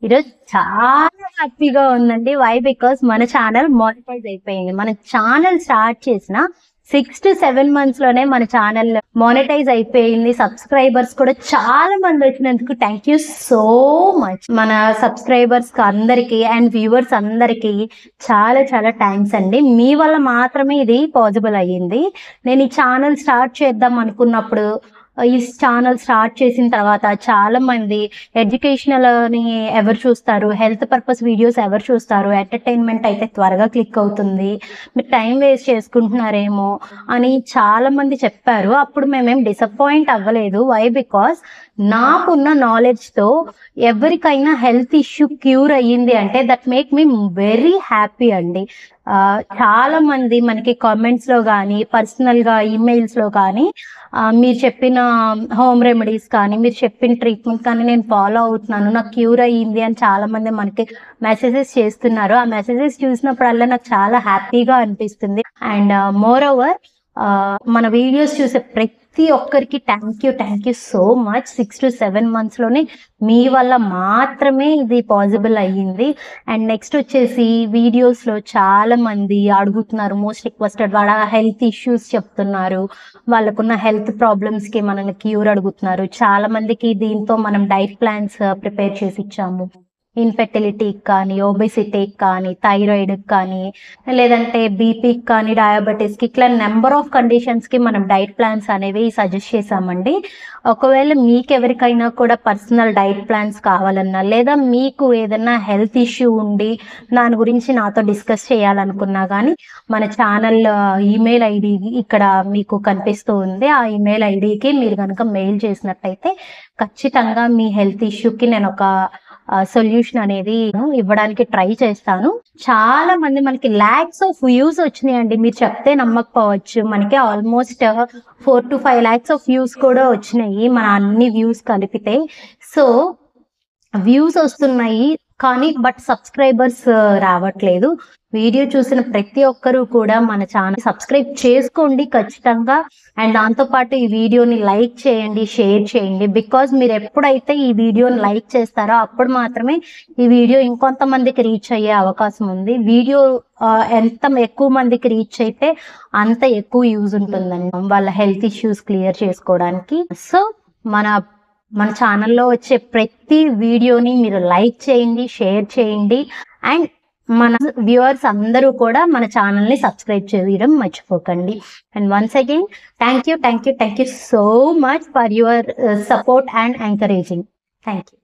ఈరోజు చాలా హ్యాపీగా ఉందండి. వై? బికాస్ మన ఛానల్ మానిటైజ్ అయిపోయింది. మన ఛానల్ స్టార్ట్ చేసిన 6 to 7 months లోనే మన ఛానల్ మానిటైజ్ అయిపోయింది. సబ్స్క్రైబర్స్ కూడా చాలా మంది వచ్చినందుకు థ్యాంక్ యూ సో మచ్. మన సబ్స్క్రైబర్స్ అందరికి అండ్ వ్యూవర్స్ అందరికి చాలా చాలా థ్యాంక్స్ అండి. మీ వల్ల మాత్రమే ఇది పాసిబుల్ అయ్యింది. నేను ఈ ఛానల్ స్టార్ట్ చేద్దాం అనుకున్నప్పుడు, ఈ ఛానల్ స్టార్ట్ చేసిన తర్వాత చాలా మంది ఎడ్యుకేషనల్ అని ఎవరు చూస్తారు, హెల్త్ పర్పస్ వీడియోస్ ఎవరు చూస్తారు, ఎంటర్టైన్మెంట్ అయితే త్వరగా క్లిక్ అవుతుంది, మీరు టైం వేస్ట్ చేసుకుంటున్నారేమో అని చాలా మంది చెప్పారు. అప్పుడు మేమేం డిసప్పాయింట్ అవ్వలేదు. వై? బికాస్ నాకున్న నాలెడ్జ్తో ఎవరికైనా హెల్త్ ఇష్యూ క్యూర్ అయ్యింది అంటే that make me very happy అండి. చాలా మంది మనకి కామెంట్స్లో కానీ పర్సనల్గా ఈమెయిల్స్లో కానీ మీరు చెప్పిన హోమ్ రెమెడీస్ కానీ మీరు చెప్పిన ట్రీట్మెంట్ కానీ నేను ఫాలో అవుతున్నాను, నాకు క్యూర్ అయ్యింది అని చాలా మంది మనకి మెసేజెస్ చేస్తున్నారు. ఆ మెసేజెస్ చూసినప్పుడల్లా నాకు చాలా హ్యాపీగా అనిపిస్తుంది. అండ్ మోర్ ఓవర్ మన వీడియోస్ చూసే ప్రతి ఒక్కరికి thank you so much. 6 to 7 months లోనే మీ వల్ల మాత్రమే ఇది పాసిబుల్ అయ్యింది. అండ్ నెక్స్ట్ వచ్చేసి వీడియోస్లో చాలా మంది అడుగుతున్నారు, మోస్ట్ రిక్వెస్టెడ్ వాళ్ళ హెల్త్ ఇష్యూస్ చెప్తున్నారు, వాళ్ళకున్న హెల్త్ ప్రాబ్లమ్స్కి మనల్ని క్యూర్ అడుగుతున్నారు. చాలా మందికి దీంతో మనం డైట్ ప్లాన్స్ ప్రిపేర్ చేసి ఇచ్చాము. ఇన్ఫెర్టిలిటీకి కానీ, ఒబెసిటీకి కానీ, థైరాయిడ్కి కానీ, లేదంటే బీపీకి కానీ, డయాబెటీస్కి, ఇట్లా నెంబర్ ఆఫ్ కండిషన్స్కి మనం డైట్ ప్లాన్స్ అనేవి సజెస్ట్ చేసామండి. ఒకవేళ మీకు ఎవరికైనా కూడా పర్సనల్ డైట్ ప్లాన్స్ కావాలన్నా, లేదా మీకు ఏదైనా హెల్త్ ఇష్యూ ఉండి దాని గురించి నాతో డిస్కస్ చేయాలనుకున్నా కానీ మన ఛానల్ ఈమెయిల్ ఐడి ఇక్కడ మీకు కనిపిస్తూ ఉంది. ఆ ఈమెయిల్ ఐడికి మీరు కనుక మెయిల్ చేసినట్టయితే ఖచ్చితంగా మీ హెల్త్ ఇష్యూకి నేను ఒక సొల్యూషన్ అనేది ఇవ్వడానికి ట్రై చేస్తాను. చాలా మంది మనకి lakhs of వ్యూస్ వచ్చినాయండి. మీరు చెప్తే నమ్మకపోవచ్చు, మనకి almost 4 to 5 lakhs of views కూడా వచ్చినాయి మన అన్ని వ్యూస్ కలిపితే. సో వ్యూస్ వస్తున్నాయి కానీ బట్ సబ్స్క్రైబర్స్ రావట్లేదు. వీడియో చూసిన ప్రతి ఒక్కరూ కూడా మన ఛానల్ సబ్స్క్రైబ్ చేసుకోండి ఖచ్చితంగా. అండ్ దాంతోపాటు ఈ వీడియోని లైక్ చేయండి, షేర్ చేయండి. బికాజ్ మీరు ఎప్పుడైతే ఈ వీడియోని లైక్ చేస్తారో అప్పుడు మాత్రమే ఈ వీడియో ఇంకొంతమందికి రీచ్ అయ్యే అవకాశం ఉంది. వీడియో ఎంత ఎక్కువ మందికి రీచ్ అయితే అంత ఎక్కువ యూజ్ ఉంటుందండి వాళ్ళ హెల్త్ ఇష్యూస్ క్లియర్ చేసుకోవడానికి. సో మన ఛానల్లో వచ్చే ప్రతి వీడియోని మీరు లైక్ చేయండి, షేర్ చేయండి. అండ్ మన వ్యూవర్స్ అందరూ కూడా మన ఛానల్ని సబ్స్క్రైబ్ చేయడం మర్చిపోకండి. And once again thank you so much for your support and encouraging. Thank you.